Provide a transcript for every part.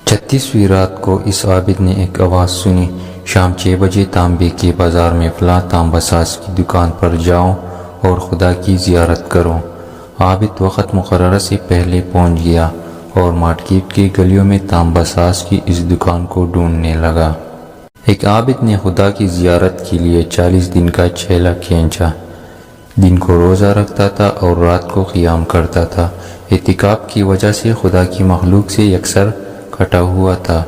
36ویں رات کو اس عابد نے ایک آواز سنی، شام 6 بجے تانبے کے بازار میں فلاں تانبہ ساز کی دکان پر جاؤ اور خدا کی زیارت کرو۔ عابد وقت مقررہ سے پہلے پہنچ گیا اور مارکیٹ کے گلیوں میں تانبہ ساز کی اس دکان کو ڈھونڈنے لگا۔ ایک عابد نے خدا کی زیارت کے لیے 40 دن کا چھیلا کھینچا۔ دن کو روزہ رکھتا تھا اور رات کو قیام کرتا تھا۔ اعتکاف کی وجہ سے خدا کی مخلوق سے یکسر کٹا ہوا تھا۔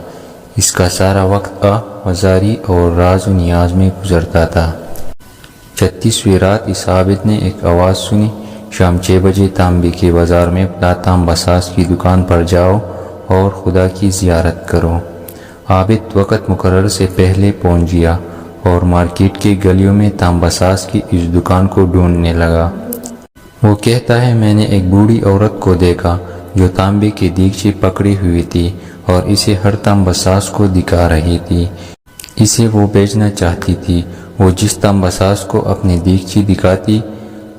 اس کا سارا وقت وزاری اور راز و نیاز میں گزرتا تھا۔ 36ویں رات اس عابد نے ایک آواز سنی، شام 6 بجے تانبے کے بازار میں فلاں تانبہ ساز کی دکان پر جاؤ اور خدا کی زیارت کرو۔ عابد وقت مقرر سے پہلے پہنچ گیا اور مارکیٹ کے گلیوں میں تانبہ ساز کی اس دکان کو ڈھونڈنے لگا۔ وہ کہتا ہے، میں نے ایک بوڑھی عورت کو دیکھا جو تانبے کے دیگچے پکڑی ہوئی تھی اور اسے ہر تانبہ ساز کو دکھا رہی تھی۔ اسے وہ بیچنا چاہتی تھی۔ وہ جس تانبہ ساز کو اپنے دیگچے دکھاتی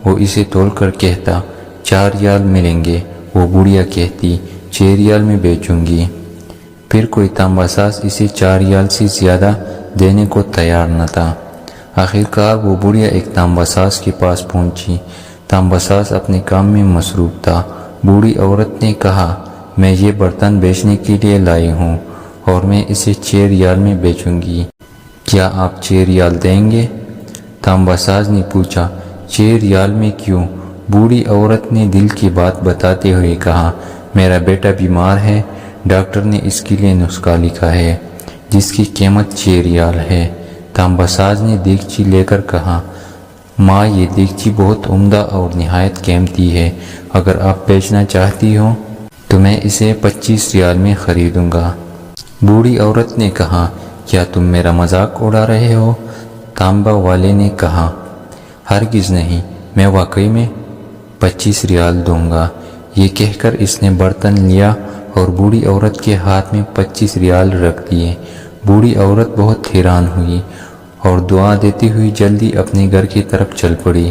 وہ اسے تول کر کہتا 4 ریال ملیں گے۔ وہ بوڑھیا کہتی 6 ریال میں بیچوں گی۔ پھر کوئی تانبہ ساز اسے 4 ریال سے زیادہ دینے کو تیار نہ تھا۔ آخرکار وہ بوڑھیا ایک تانبہ ساز کے پاس پہنچی۔ تانبہ ساز اپنے کام میں مصروف تھا۔ بوڑھی عورت نے کہا، میں یہ برتن بیچنے کے لیے لائی ہوں اور میں اسے 6 ریال میں بیچوں گی، کیا آپ 6 ریال دیں گے؟ تانبہ ساز نے پوچھا، 6 ریال میں کیوں؟ بوڑھی عورت نے دل کی بات بتاتے ہوئے کہا، میرا بیٹا بیمار ہے، ڈاکٹر نے اس کے لیے نسخہ لکھا ہے جس کی قیمت 6 ریال ہے۔ تانبہ ساز نے دیگچی لے کر کہا، ماں یہ دیگچی بہت عمدہ اور نہایت قیمتی ہے، اگر آپ بیچنا چاہتی ہو تو میں اسے 25 ریال میں خریدوں گا۔ بوڑھی عورت نے کہا، کیا تم میرا مذاق اڑا رہے ہو؟ تانبا والے نے کہا، ہرگز نہیں، میں واقعی میں 25 ریال دوں گا۔ یہ کہہ کر اس نے برتن لیا اور بوڑھی عورت کے ہاتھ میں 25 ریال رکھ دیے۔ بوڑھی عورت بہت حیران ہوئی اور دعا دیتی ہوئی جلدی اپنے گھر کی طرف چل پڑی۔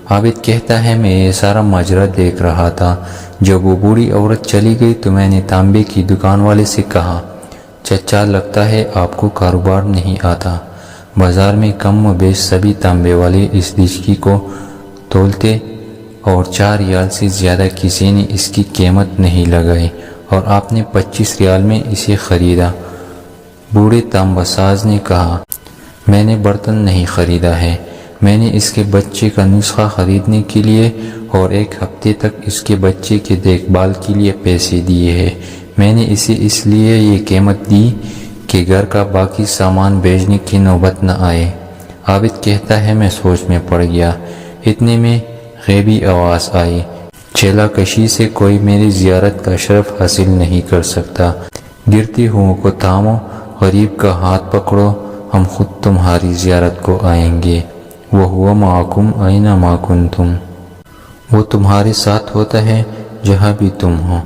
عابد کہتا ہے، میں یہ سارا ماجرا دیکھ رہا تھا۔ جب وہ بوڑھی عورت چلی گئی تو میں نے تانبے کی دکان والے سے کہا، چچا لگتا ہے آپ کو کاروبار نہیں آتا۔ بازار میں کم و بیش سبھی تانبے والے اس دیگچی کو تولتے اور 4 ریال سے زیادہ کسی نے اس کی قیمت نہیں لگائی اور آپ نے 25 ریال میں اسے خریدا۔ بوڑھے تانبہ ساز نے کہا، میں نے برتن نہیں خریدا ہے، میں نے اس کے بچے کا نسخہ خریدنے کے لیے اور 1 ہفتے تک اس کے بچے کے دیکھ بھال کے لیے پیسے دیے ہیں۔ میں نے اسے اس لیے یہ قیمت دی کہ گھر کا باقی سامان بیچنے کی نوبت نہ آئے۔ عابد کہتا ہے، میں سوچ میں پڑ گیا۔ اتنے میں غیبی آواز آئی، چھیلا کشی سے کوئی میری زیارت کا شرف حاصل نہیں کر سکتا۔ گرتی ہوں کو تھامو، غریب کا ہاتھ پکڑو، ہم خود تمہاری زیارت کو آئیں گے۔ وَهُوَ مَعَكُمْ أَيْنَمَا كُنْتُمْ، وہ تمہارے ساتھ ہوتا ہے جہاں بھی تم ہو۔